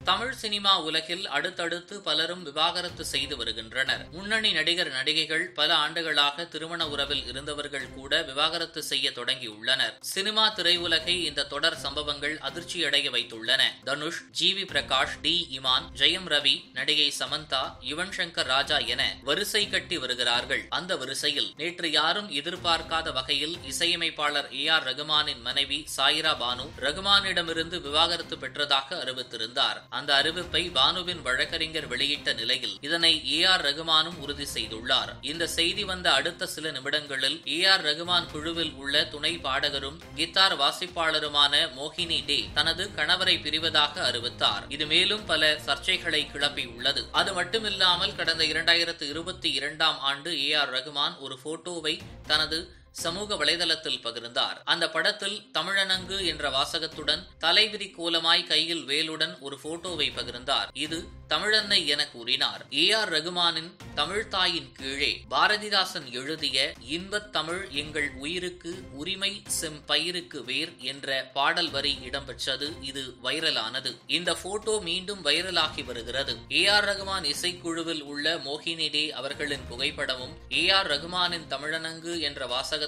Tamil cinema உலகில் அடுத்தடுத்து பலரும் விவாகரத்து செய்து வருகின்றனர். முன்னணி நடிகர் நடிகைகள் பல ஆண்டுகளாக திருமண உறவில் இருந்தவர்கள் கூட விவாகரத்து செய்ய தொடங்கியுள்ளனர். சினிமா திரையுலகை இந்த தொடர் சம்பவங்கள் அதிர்ச்சியடைய வைத்துள்ளன. தனுஷ், ஜி.வி. பிரகாஷ், டி. இமான், ஜெயம் ரவி, நடிகை சமந்தா, யுவன் சங்கர் ராஜா என வரிசை கட்டி வருகிறார்கள். அந்த வரிசையில் நேற்று யாரும் எதிர்பார்க்காத வகையில் இசையமைப்பாளர் ஏ.ஆர். ரகுமானின் மனைவி சாயிரா பானு ரகுமானிடமிருந்து விவாகரத்து பெற்றதாக அறிவித்திருந்தார். அந்த அறிவிப்பை பானுவின் வழக்கறிஞர் வெளியிட்ட நிலையில் இதனை ஏ.ஆர். ரகுமானும் உறுதி செய்துள்ளார். இந்த செய்தி வந்த அடுத்த சில நிமிடங்களில் ஏ.ஆர். ரகுமான் குழுவில் உள்ள துணை பாடகரும் கித்தார் வாசிப்பாளருமான மோகினி டே தனது கணவரை பிரிவதாக அறிவித்தார். இது மேலும் பல சர்ச்சைகளை கிளப்பியுள்ளது. அது மட்டுமில்லாமல் கடந்த 2022ஆம் ஆண்டு ஏ.ஆர். ரகுமான் ஒரு போட்டோவை தனது சமூக வலைதளத்தில் பகிர்ந்தார். அந்த படத்தில் தமிழனங்கு என்ற வாசகத்துடன் தலைவிரி கோலமாய் கையில் வேலுடன் ஒரு போட்டோவை பகிர்ந்தார். இது தமிழன்னை என கூறினார். ஏ.ஆர். ரகுமானின் தமிழ்தாயின் கீழே பாரதிதாசன் எழுதிய இன்பத் தமிழ் எங்கள் உயிருக்கு உரிமை செம்பயிருக்கு வேர் என்ற பாடல் வரி இடம்பெற்றது. இது வைரலானது. இந்த போட்டோ மீண்டும் வைரலாகி வருகிறது. ஏ.ஆர். ரகுமான் இசைக்குழுவில் உள்ள மோகினி டே அவர்களின் புகைப்படமும் ஏ.ஆர். ரகுமானின் தமிழனங்கு என்ற வாசகத்துடன்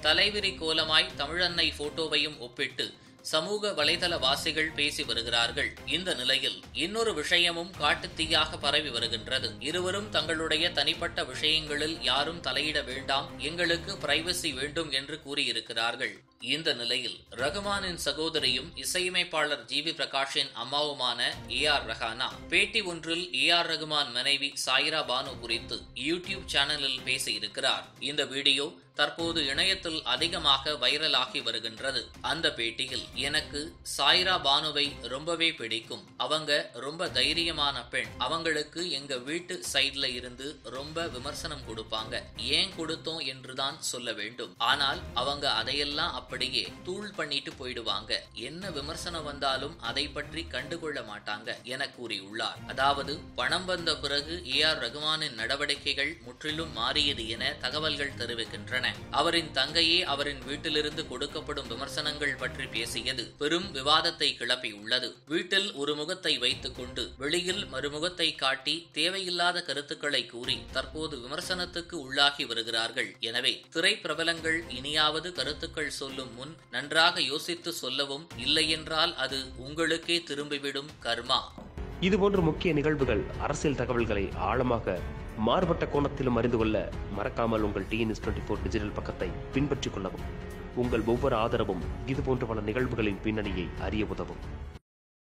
தலைவிரி கோலமாய் தமிழன்னை போட்டோவையும் ஒப்பிட்டு சமூக வலைதள வாசிகள் பேசி வருகிறார்கள். இந்த நிலையில் இன்னொரு விஷயமும் காட்டுத்தீயாக பரவி வருகின்றது. இருவரும் தங்களுடைய தனிப்பட்ட விஷயங்களில் யாரும் தலையிட வேண்டாம், எங்களுக்கு பிரைவசி வேண்டும் என்று கூறியிருக்கிறார்கள். இந்த நிலையில் ரகுமானின் சகோதரியும் இசையமைப்பாளர் ஜி.வி. பிரகாஷின் அம்மாவுமான ஏ.ஆர். ரஹானா பேட்டி ஒன்றில் ஏ.ஆர். ரகுமான் மனைவி சாயிரா பானு குறித்து யூடியூப் சேனலில் பேசியிருக்கிறார். இந்த வீடியோ தற்போது இணையத்தில் அதிகமாக வைரலாகி வருகின்றது. அந்த பேட்டியில், எனக்கு சாயிரா பானுவை ரொம்பவே பிடிக்கும். அவங்க ரொம்ப தைரியமான பெண். அவங்களுக்கு எங்க வீட்டு சைட்ல இருந்து ரொம்ப விமர்சனம் கொடுப்பாங்க. ஏன் கொடுத்தோம் என்றுதான் சொல்ல வேண்டும். ஆனால் அவங்க அதையெல்லாம் அப்படியே தூள் பண்ணிட்டு போயிடுவாங்க. என்ன விமர்சனம் வந்தாலும் அதை பற்றி கண்டுகொள்ள மாட்டாங்க என கூறியுள்ளார். அதாவது பணம் வந்த பிறகு ஏ.ஆர். ரகுமானின் நடவடிக்கைகள் முற்றிலும் மாறியது என தகவல்கள் தெரிவிக்கின்றன. அவரின் தங்கையே அவரின் வீட்டிலிருந்து கொடுக்கப்படும் விமர்சனங்கள் பற்றி பேசியது பெரும் விவாதத்தை கிளப்பியுள்ளது. வீட்டில் ஒரு முகத்தை வைத்துக் கொண்டு வெளியில் மறுமுகத்தை காட்டி தேவையில்லாத கருத்துக்களை கூறி தற்போது விமர்சனத்துக்கு உள்ளாகி வருகிறார்கள். எனவே திரை பிரபலங்கள் இனியாவது கருத்துக்கள் சொல்லும் முன் நன்றாக யோசித்து சொல்லவும், இல்லையென்றால் அது உங்களுக்கே திரும்பிவிடும் கர்மா. இதுபோன்ற முக்கிய நிகழ்வுகள், அரசியல் தகவல்களை ஆழமாக மாறுபட்ட கோணத்திலும் அறிந்து கொள்ள மறக்காமல் உங்கள் TNS24 டிஜிட்டல் பக்கத்தை பின்பற்றிக் கொள்ளவும். உங்கள் ஒவ்வொரு ஆதரவும் இதுபோன்ற பல நிகழ்வுகளின் பின்னணியை அறிய உதவும்.